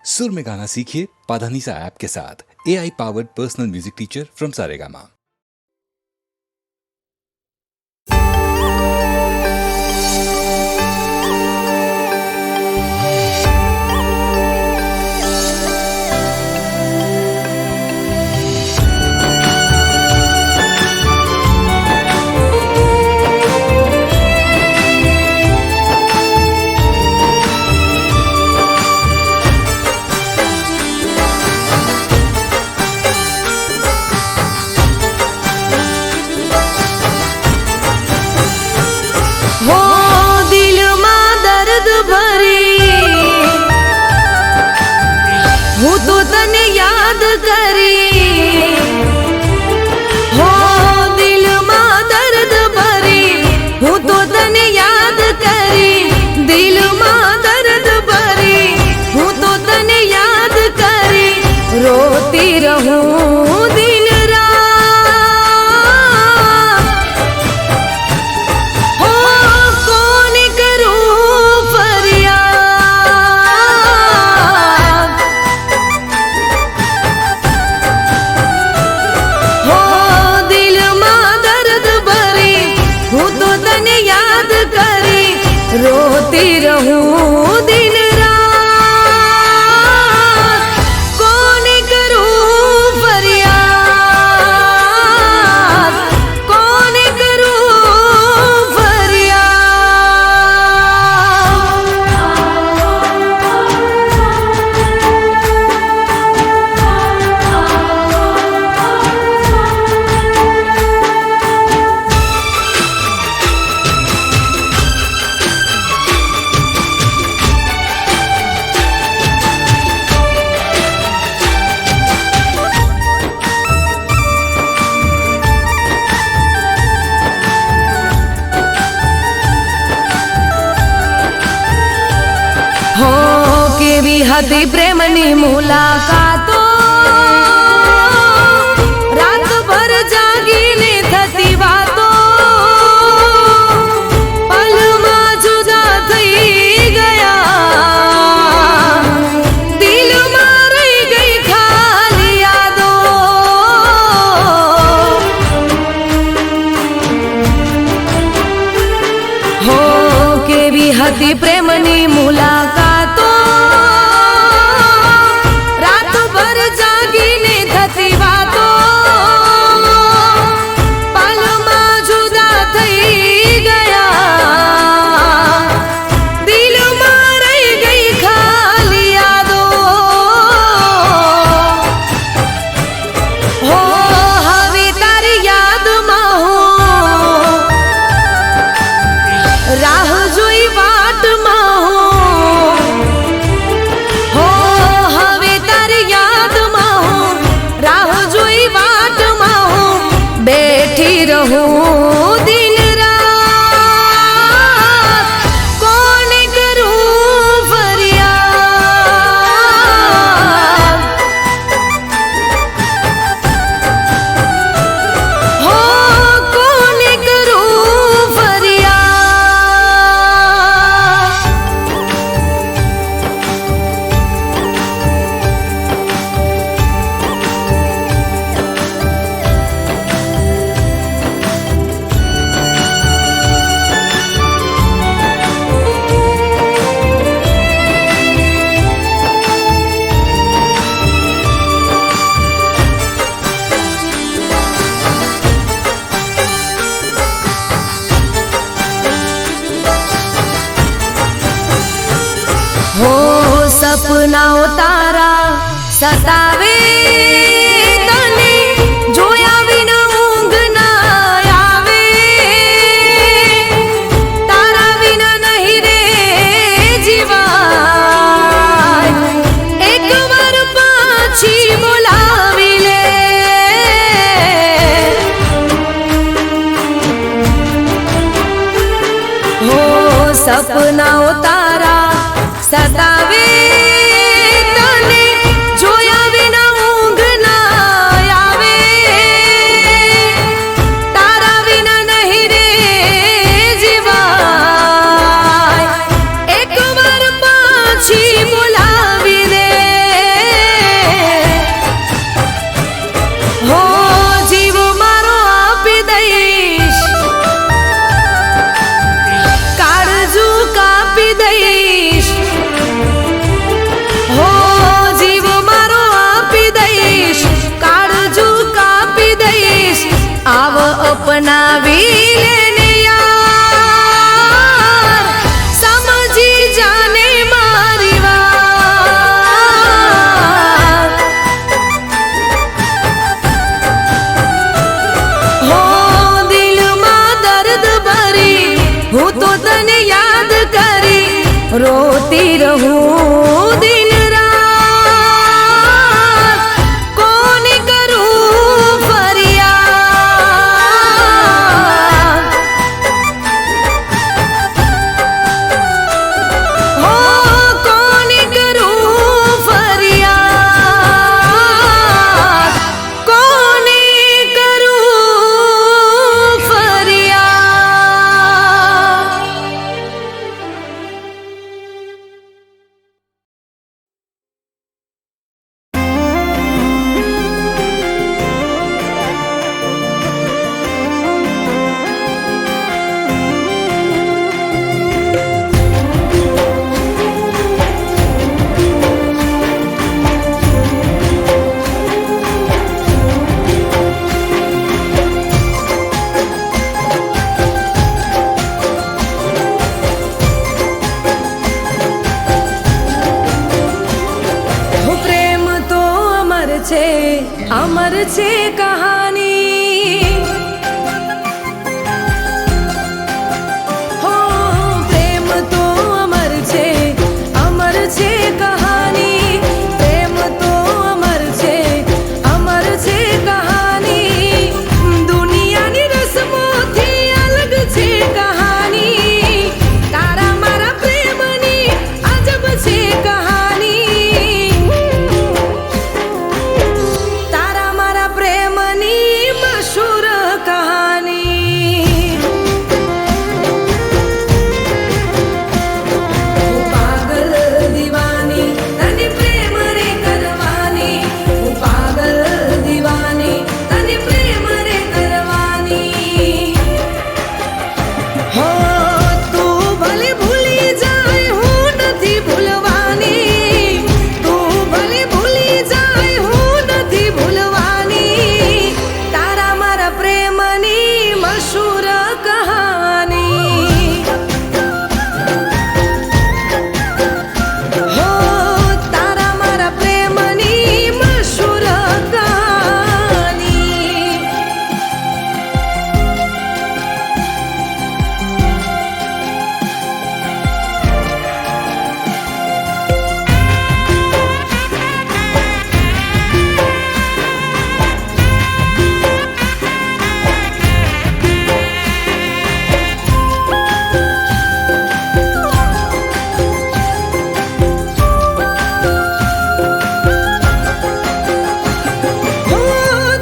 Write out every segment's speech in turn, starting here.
सुर में गाना सीखिए पाधानीसा ऐप के साथ। AI powered personal music teacher from Saregama. हो दिल में दर्द भरी हूँ तो तने याद करी। हो दिल में दर्द भरी हूँ तो तने याद करी। दिल में दर्द भरी हूँ तो तने याद करी। रोती रहूं दिन रात। हो कौन करूं फरियाद। हो दिल में दर्द भरी हूँ तो तने याद करी। रोती रहूं दिन रात। कौन करूं फरियाद। कौन करूं फरियाद। हो केवी હતી પ્રેમની મુલાકાતો। રાતભર જાગીને થતી વાતો। પલમાં જુદા થઈ ગયા। દિલમાં રહી ગઈ ખાલી યાદો। હો કેવી હતી પ્રેમની મુલાકાતો। રાતભર જાગીને થતી વાતો। પલમાં જુદા થઈ ગયા। દિલમાં રહી ગઈ ખાલી યાદો। હો હવે તારી યાદમાં હું રાહ જોઈ વાટમાં હું। હો હવે તારી યાદમાં હું રાહ જોઈ વાટમાં હું। બેઠી રહું દિન રાત। કોણ કરું ફરિયાદ। હો કોણ કરું ફરિયાદ। હો સપનાઓ તારા સતાવે તને જોયા વિના ઊંઘ ના આવે। તારા વિના નહીં રે જીવાય। એક વાર પાછી બોલાવી લે। હો સપનાઓ તારા સતાવે તને જોયા વિના અપનાવી લેને યાર સમજી જાને મારી વાત હો દિલમાં દર્દ ભરી હું તો તને યાદ કરી રોતી રહું દિન રાત કોને કરું ફરિયાદ હો કોને કરું ફરિયાદ કોને કરું ફરિયાદ હું પ્રેમ તો અમર છે કહાની હો પ્રેમ તો અમર છે કહાની પ્રેમ તો અમર છે કહાની દુનિયાની રસમોથી અલગ છે કહાની તારા મારા પ્રેમની અજબ છે કહાની તારા મારા પ્રેમની મશહૂર કહાની હું પાગલ દીવાની તને પ્રેમ રે કરવાની હું પાગલ દીવાની તને પ્રેમ રે કરવાની હો તું ભલે ભૂલી જાય હું નથી ભૂલવાની તું ભલે ભૂલી જાય હું નથી ભૂલવાની તારા મારા પ્રેમની મશહૂર કહાની હો તારા મારા પ્રેમની મશહૂર કહાની હો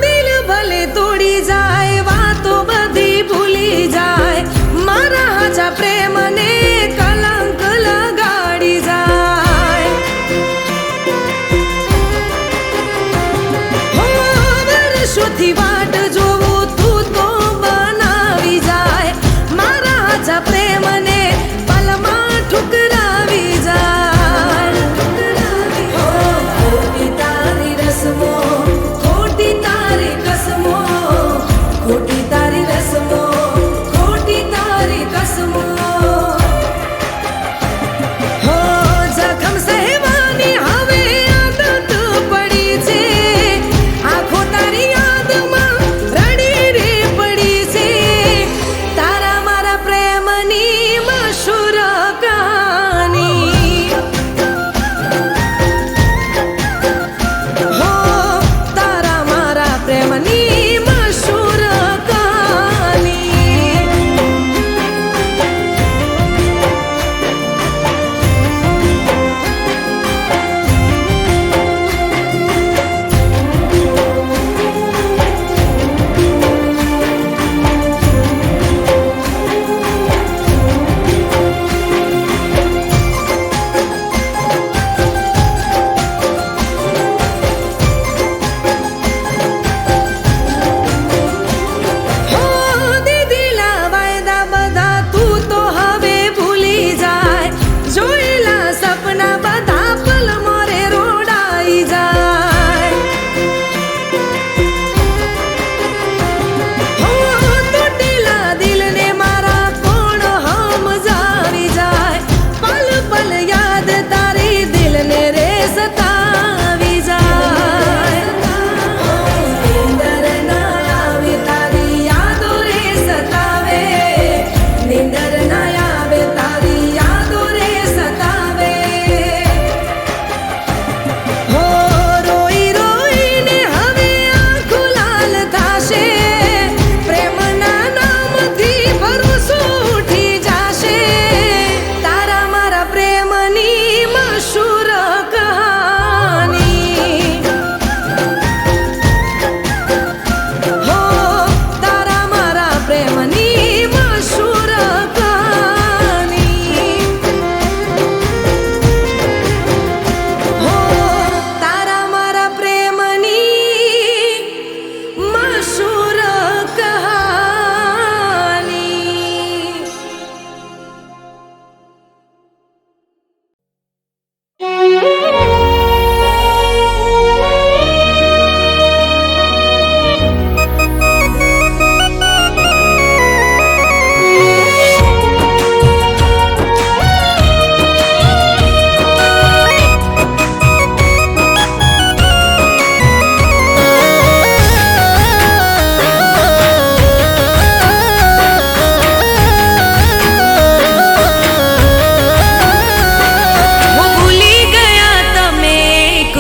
દિલ ભલે તોડી જાય વાતો બધી ભૂલી જાય મારા હાચા પ્રેમને કલંક લગાડી જાય હો વર્ષોથી વાટ જોવું તું તો બનાવી જાય મારા હાચા પ્રેમને પલમાં ઠુકરાવી જાય હો ખોટી તારી રસમો ખોટી તારી કસમો ખોટી તારી રસમો ખોટી તારી કસમો હો જખમ સહેવાની હવે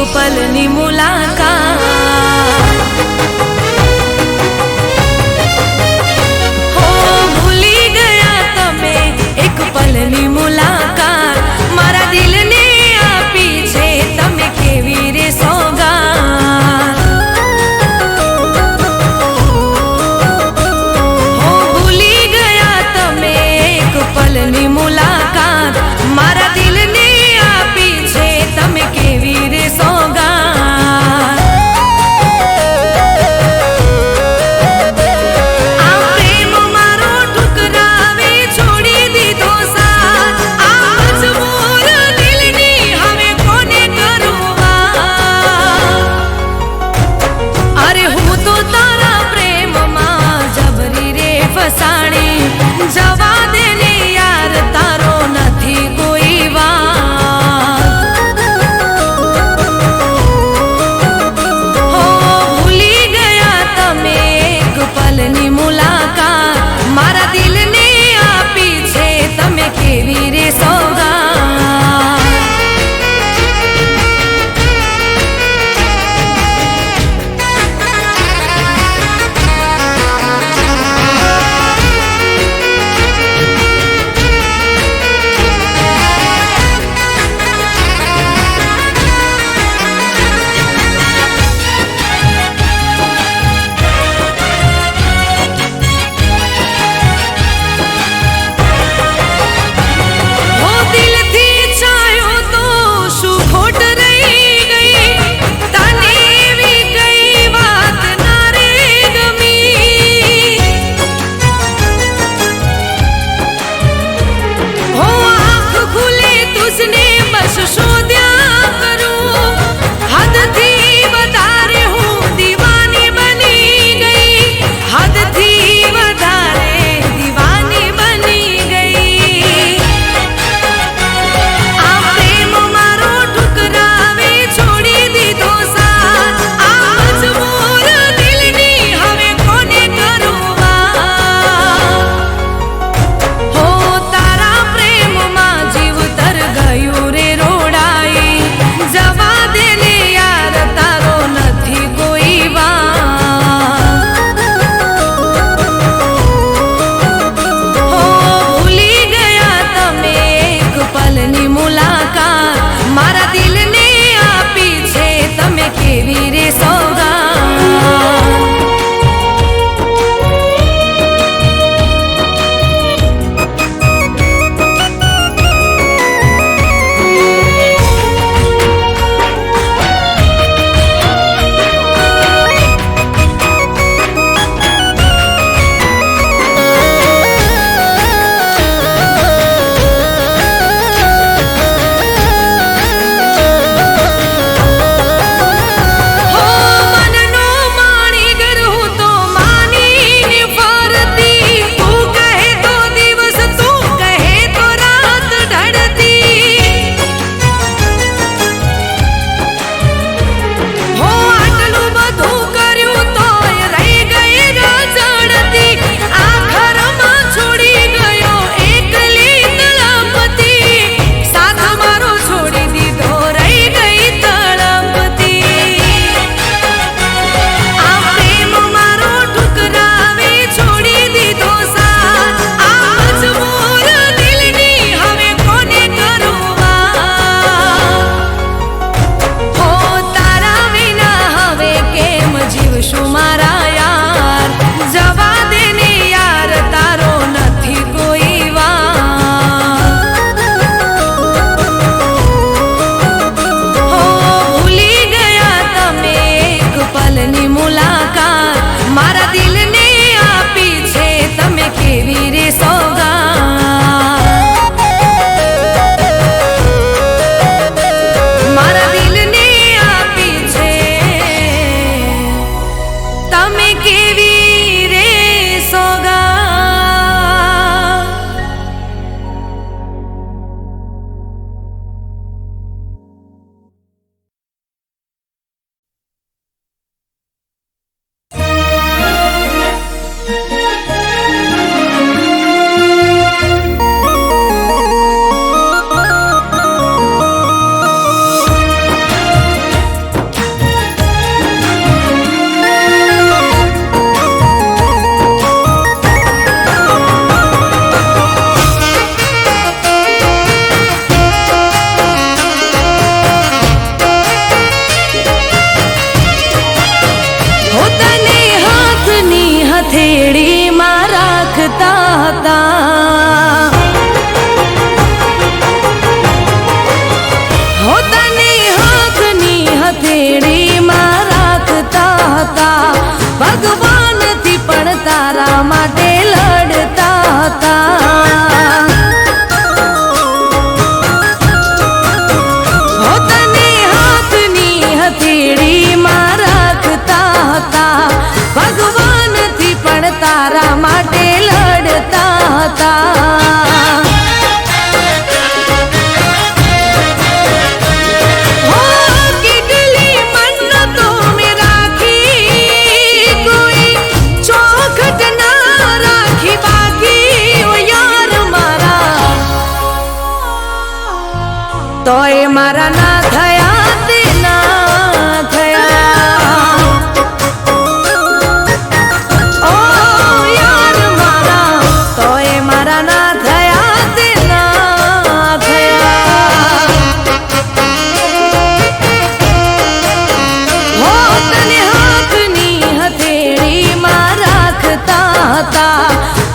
પલની મુલાકાત. હો ભૂલી ગયા તમે એક પલની મુલાકાત, મારા દિલને આપી છે તમે કેવી રે સોગાત. હો ભૂલી ગયા તમે એક પલની મુલાકાત, મારા દિલને આપી છે તમે કેવી રે સોગાત.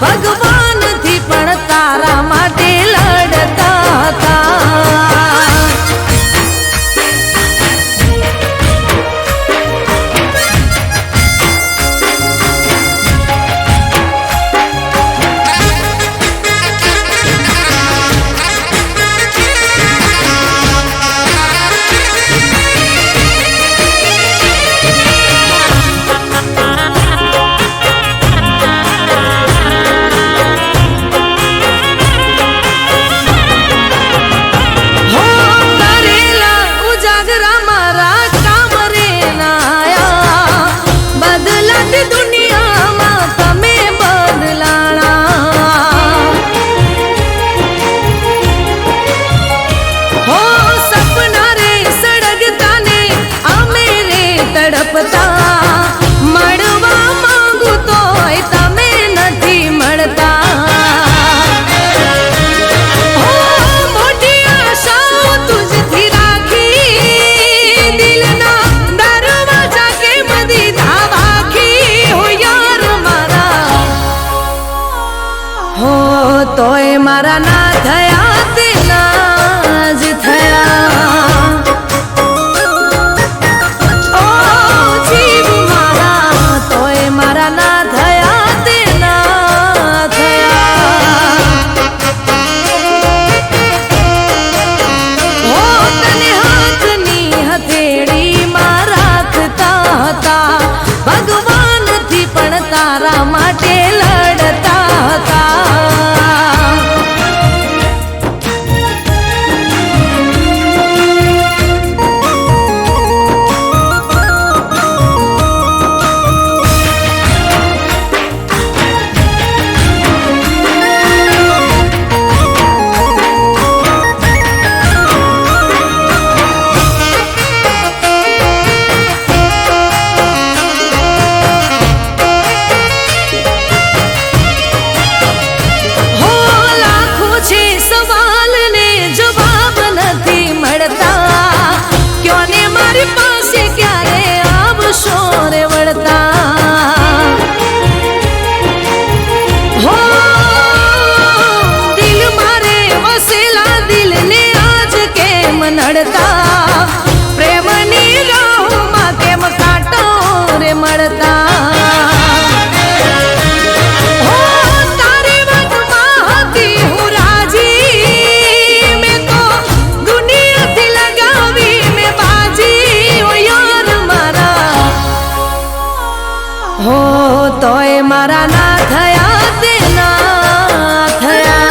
ભગવાનથી પણ તારા માટે લડતા હતા. મળવા માંગુ તોય તમે નથી મળતા. મોટી આશાઓ તુજથી રાખી, દિલના દરવાજા કેમ દીધા વાખી. હો યાર મારા, હો તોય મારા ના થયા તે ના જ થયા. ભગવાનથી પણ તારા માટે લડતા હતા. નડતા પ્રેમની રાહમાં કેમ કાંટો રે મળતા. તારી વાતમાં હતી હું રાજી, મેં તો દુનિયાથી લગાવી મેં બાજી. ઓ યાર મારા, હો તોય મારા ના થયા તે ના થયા.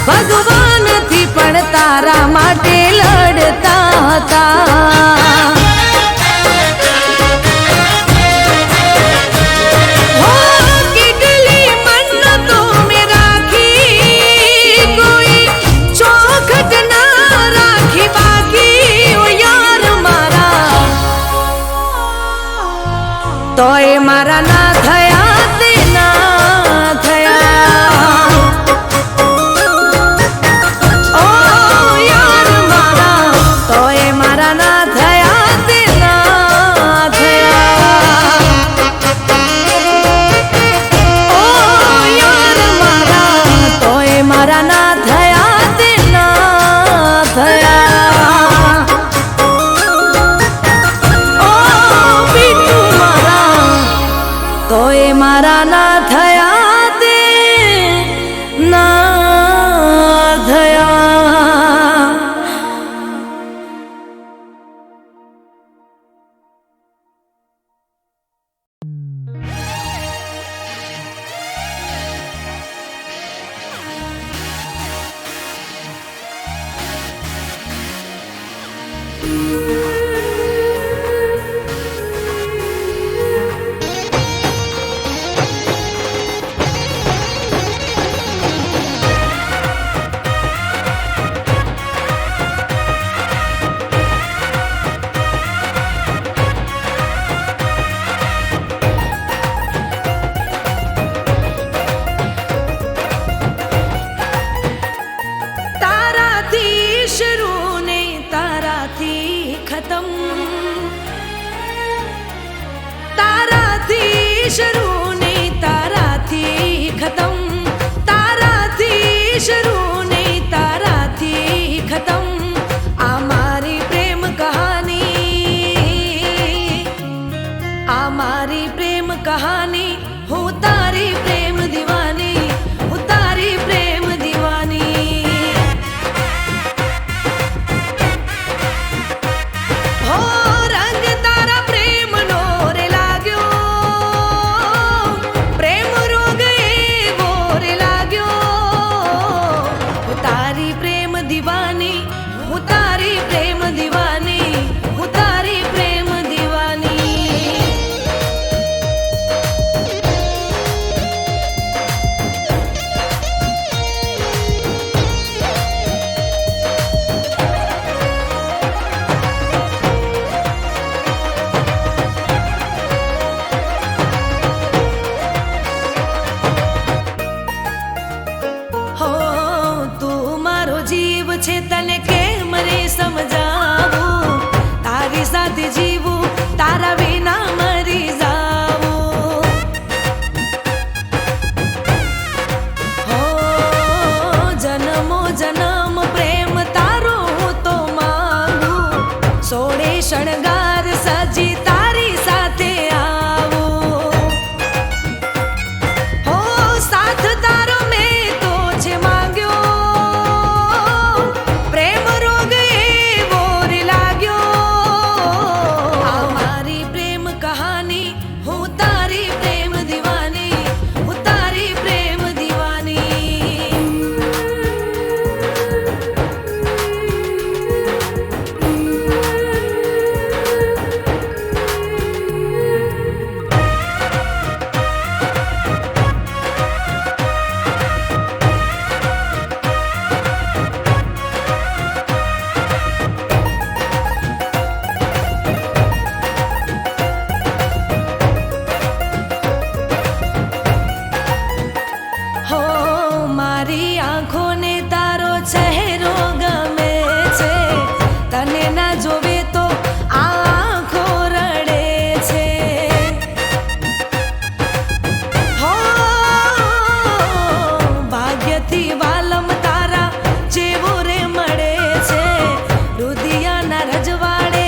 ભગવાનથી પણ તારા માટે લડતા હતા. કેટલી મન્નતો મેં રાખી, કોઈ ચોખટ ના રાખી બાકી. ઓ યાર મારા, તોય મારા ના થયા તે ના થયા. મારા ના થયા તે ના થયા. ખતમ તારાથી શરૂ ને તારાથી ખતમ તારાથી શરૂ ને તારાથી ખતમ આ મારી પ્રેમ કહાની આ મારી પ્રેમ કહાની હું તારી પ્રેમ દીવાની હું તારી પ્રેમ દીવાની હો રંગ તારા પ્રેમનો રે લાગ્યો પ્રેમ રોગ એવો રે લાગ્યો હું તારી પ્રેમ દીવાની હું તારી પ્રેમ દીવાની હું તારી પ્રેમ દીવાની હો તું મારો જીવ છે તને કેમ રે સમજાવું તારી સાથે જીવું તારા વિના મરી જાવું હો જન્મો જન્મ પ્રેમ તારો હું તો માંગું સોળે શણગાર સજી તારી સાથે આવું હો સાથ તારો મેં તો છે માંગ્યો પ્રેમ રોગ એવો રે લાગ્યો આ મારી પ્રેમ કહાની હું તારી પ્રેમ દીવાની હું તારી પ્રેમ દીવાની હો મારી આંખોને તારો ચહેરો ગમે છે તને ના જોવે તો આ આંખો રડે છે હો ભાગ્યથી વાલમ તારા જેવો રે મળે છે રુદિયાના રજવાડે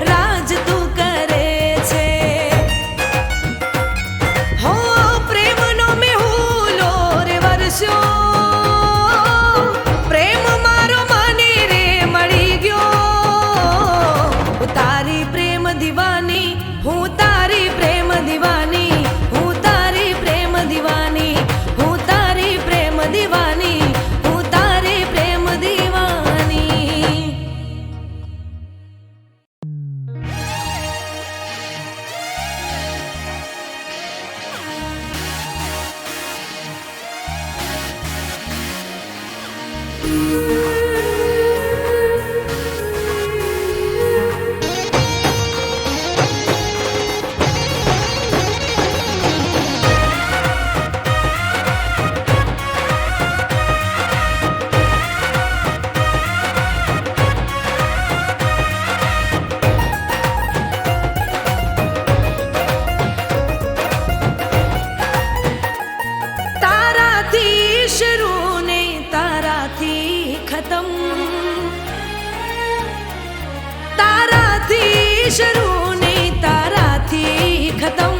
રાજ તું કરે છે હો પ્રેમનો મેહુલો રે વરસ્યો પ્રેમ મારો મને રે મળી ગયો હું તારી પ્રેમ દીવાની હું તારી પ્રેમ દીવાની હું તારી પ્રેમ દીવાની હું તારી પ્રેમ દીવાની હું તારી પ્રેમ દીવાની તારાથી શરૂ ને તારાથી ખતમ તારાથી શરૂ ને તારાથી ખતમ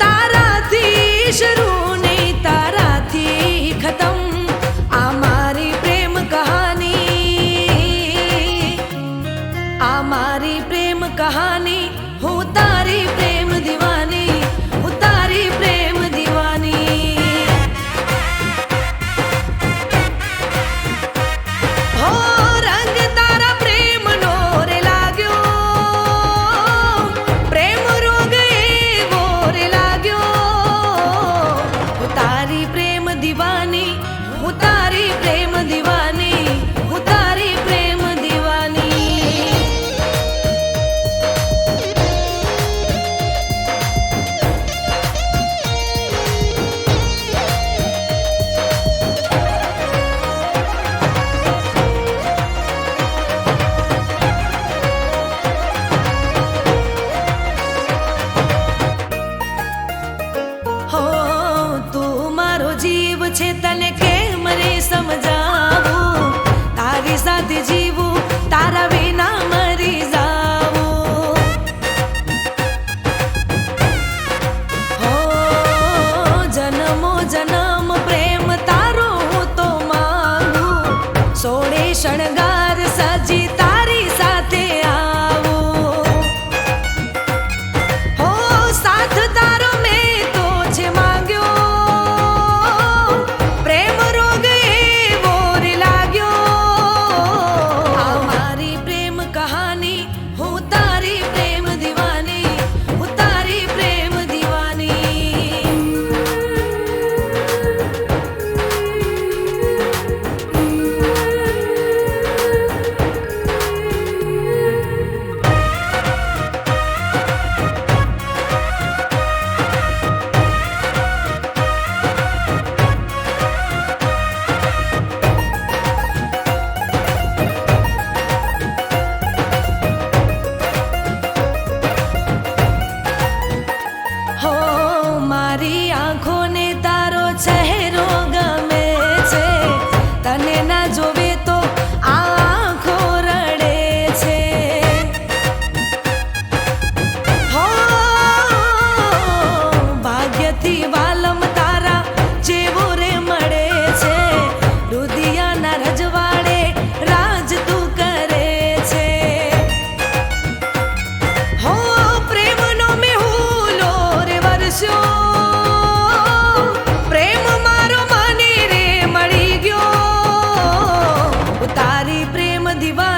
તારાથી શરૂ ને તારાથી ખતમ આ મારી પ્રેમ કહાની આ મારી પ્રેમ કહાની હું તારી પ્રેમ દીવાની હું તારી પ્રેમ દીવાની હો રંગ તારા પ્રેમનો રે લાગ્યો સાથે જીવું તારા વિના મરી જાવું હો જન્મો જન્મ પ્રેમ તારો હું તો માંગુ સોળે શણગાર સજી તારી સાથે આવું હો સાથ તારો મેં તો છે માંગ્યો પ્રેમ રોગ એવો રે લાગ્યો આ મારી પ્રેમ કહાની હું તારી પ્રેમ દીવાની હું તારી પ્રેમ હો મારી આંખોને તારો ચહેરો ગમે છે તને ના જોવે તો આ આંખો રડે છે હો ભાગ્યથી વાલમ તારા જેવો રે મળે છે રુદિયાના રજવાડે રાજ તું કરે છે હો પ્રેમનો મેહુલો રે વરસ્યો પ્રેમ મારો મને રે મળી ગયો તારી પ્રેમ દીવા